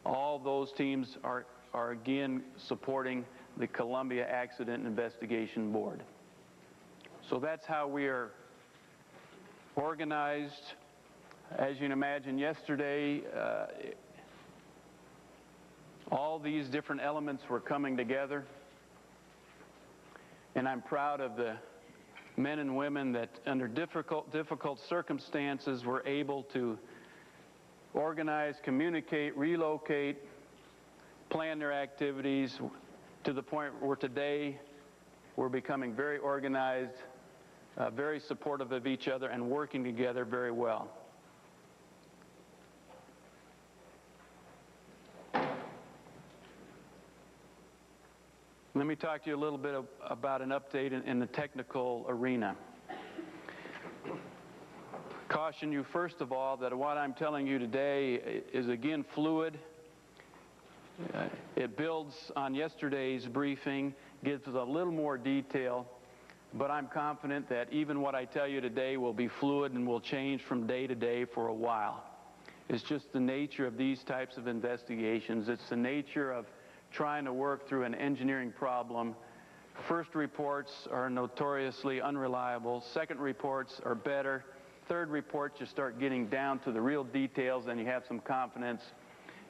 All those teams are again supporting the Columbia Accident Investigation Board. So that's how we are organized. As you can imagine, yesterday, all these different elements were coming together, and I'm proud of the men and women that under difficult circumstances were able to organize, communicate, relocate, plan their activities to the point where today we're becoming very organized, very supportive of each other, and working together very well. Let me talk to you a little bit about an update in the technical arena. Caution you first of all that what I'm telling you today is again fluid. It builds on yesterday's briefing, gives us a little more detail, but I'm confident that even what I tell you today will be fluid and will change from day to day for a while. It's just the nature of these types of investigations. It's the nature of trying to work through an engineering problem. First reports are notoriously unreliable. Second reports are better. Third reports, you start getting down to the real details and you have some confidence.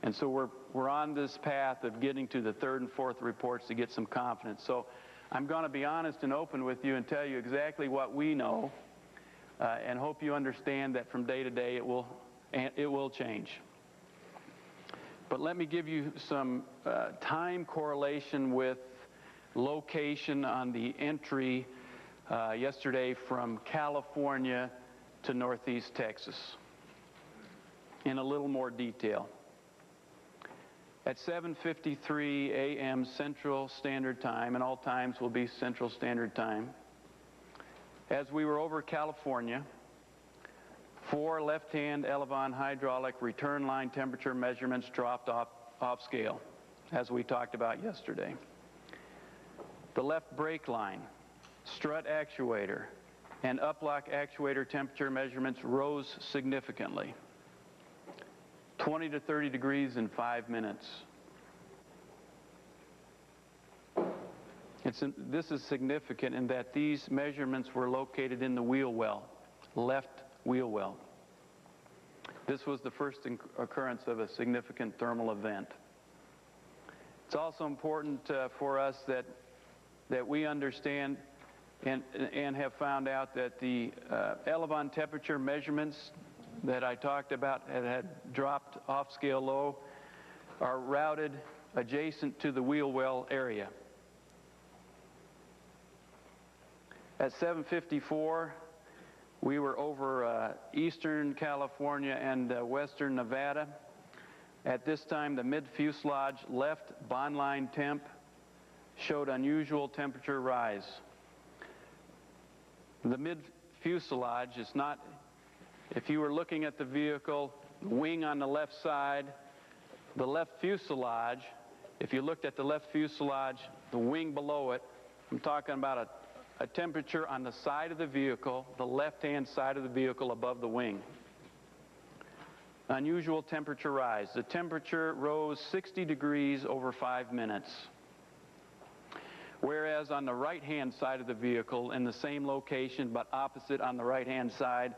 And so we're on this path of getting to the third and fourth reports to get some confidence. So I'm going to be honest and open with you and tell you exactly what we know, and hope you understand that from day to day it will change. But let me give you some time correlation with location on the entry yesterday from California to Northeast Texas in a little more detail. At 7:53 a.m. Central Standard Time, and all times will be Central Standard Time, as we were over California, 4 left-hand Elevon hydraulic return line temperature measurements dropped off scale, as we talked about yesterday. The left brake line, strut actuator, and uplock actuator temperature measurements rose significantly, 20 to 30 degrees in 5 minutes. This is significant in that these measurements were located in the wheel well, left wheel well. This was the first occurrence of a significant thermal event. It's also important for us that we understand and have found out that the Elevon temperature measurements that I talked about had dropped off scale low are routed adjacent to the wheel well area. At 7:54, we were over eastern California and western Nevada. At this time, the mid-fuselage left bond line temp showed unusual temperature rise. The mid-fuselage is not, if you were looking at the vehicle, wing on the left side, the left fuselage, if you looked at the left fuselage, the wing below it, I'm talking about a temperature on the side of the vehicle, the left-hand side of the vehicle above the wing. Unusual temperature rise. The temperature rose 60 degrees over 5 minutes. Whereas on the right-hand side of the vehicle, in the same location but opposite on the right-hand side,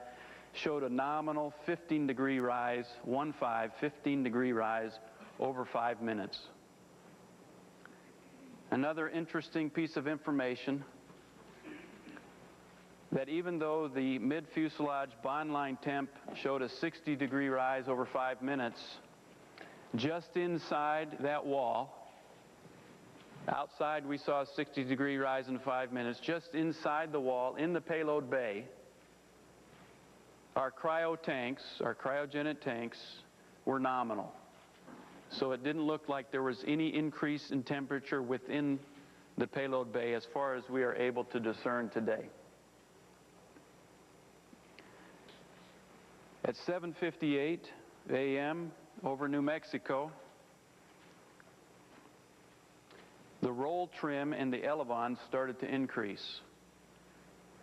showed a nominal 15-degree rise, 15-degree rise over 5 minutes. Another interesting piece of information, that even though the mid-fuselage bond line temp showed a 60-degree rise over 5 minutes, just inside that wall, outside we saw a 60-degree rise in 5 minutes, just inside the wall in the payload bay, our cryo tanks, our cryogenic tanks, were nominal. So it didn't look like there was any increase in temperature within the payload bay as far as we are able to discern today. At 7:58 a.m. over New Mexico, the roll trim in the Elevon started to increase,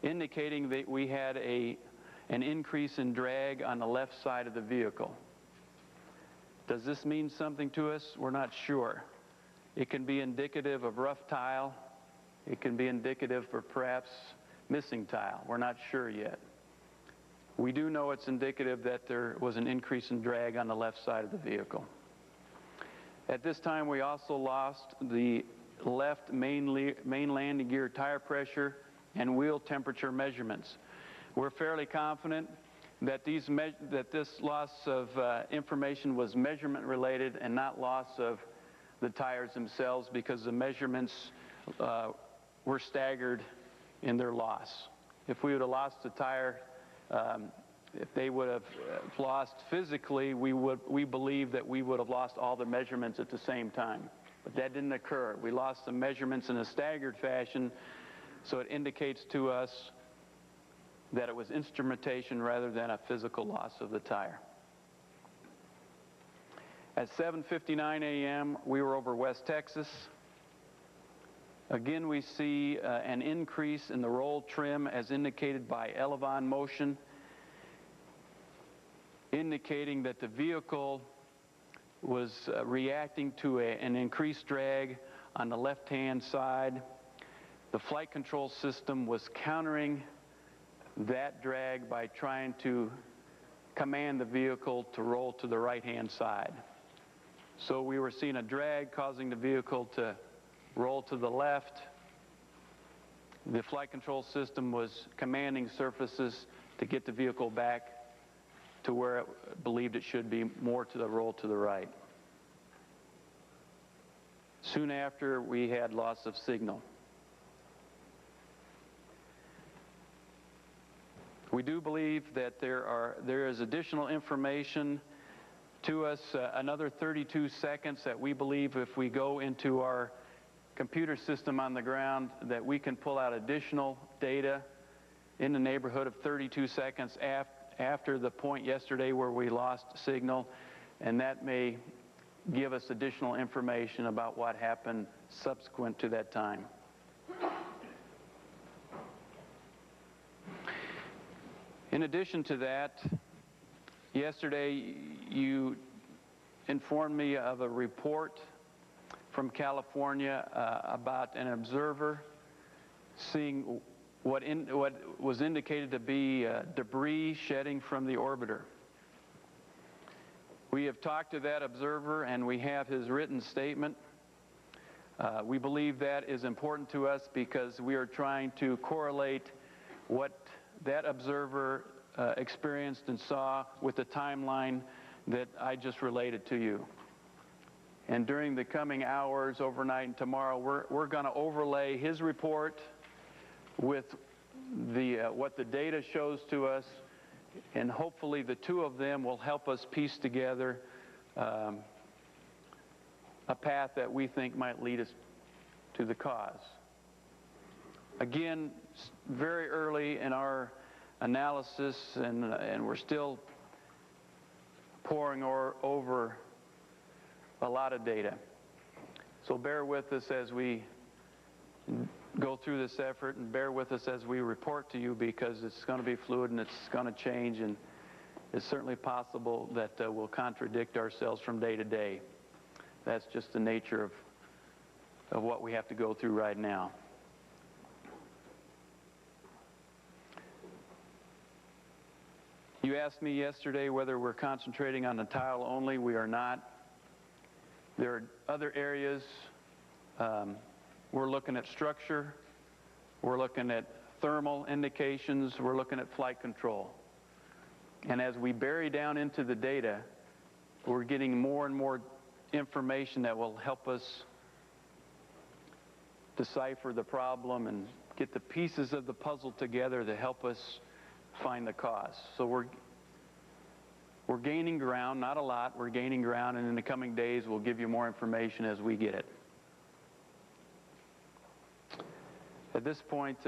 indicating that we had an increase in drag on the left side of the vehicle. Does this mean something to us? We're not sure. It can be indicative of rough tile. It can be indicative of perhaps missing tile. We're not sure yet. We do know it's indicative that there was an increase in drag on the left side of the vehicle. At this time, we also lost the left main landing gear tire pressure and wheel temperature measurements. We're fairly confident that this loss of information was measurement related and not loss of the tires themselves, because the measurements were staggered in their loss. If we would have lost the tire, if they would have lost physically, we believe that we would have lost all the measurements at the same time. But that didn't occur. We lost the measurements in a staggered fashion, so it indicates to us that it was instrumentation rather than a physical loss of the tire. At 7:59 a.m., we were over West Texas. Again, we see an increase in the roll trim as indicated by Elevon motion, indicating that the vehicle was reacting to an increased drag on the left-hand side. The flight control system was countering that drag by trying to command the vehicle to roll to the right-hand side. So we were seeing a drag causing the vehicle to roll to the left. The flight control system was commanding surfaces to get the vehicle back to where it believed it should be, more to the roll to the right. Soon after, we had loss of signal. We do believe that there is additional information to us, another 32 seconds that we believe if we go into our computer system on the ground that we can pull out additional data in the neighborhood of 32 seconds after the point yesterday where we lost signal, and that may give us additional information about what happened subsequent to that time. In addition to that, yesterday you informed me of a report from California about an observer seeing what was indicated to be debris shedding from the orbiter. We have talked to that observer and we have his written statement. We believe that is important to us because we are trying to correlate what that observer experienced and saw with the timeline that I just related to you. And during the coming hours, overnight and tomorrow, we're going to overlay his report with what the data shows to us, and hopefully the two of them will help us piece together a path that we think might lead us to the cause. Again, very early in our analysis, and we're still poring over a lot of data. So bear with us as we go through this effort, and bear with us as we report to you, because it's going to be fluid and it's going to change, and it's certainly possible that we'll contradict ourselves from day to day. That's just the nature of what we have to go through right now. You asked me yesterday whether we're concentrating on the tile only. We are not. There are other areas. We're looking at structure. We're looking at thermal indications. We're looking at flight control. And as we bury down into the data, we're getting more and more information that will help us decipher the problem and get the pieces of the puzzle together to help us find the cause. So we're gaining ground, not a lot, we're gaining ground, and in the coming days we'll give you more information as we get it. At this point,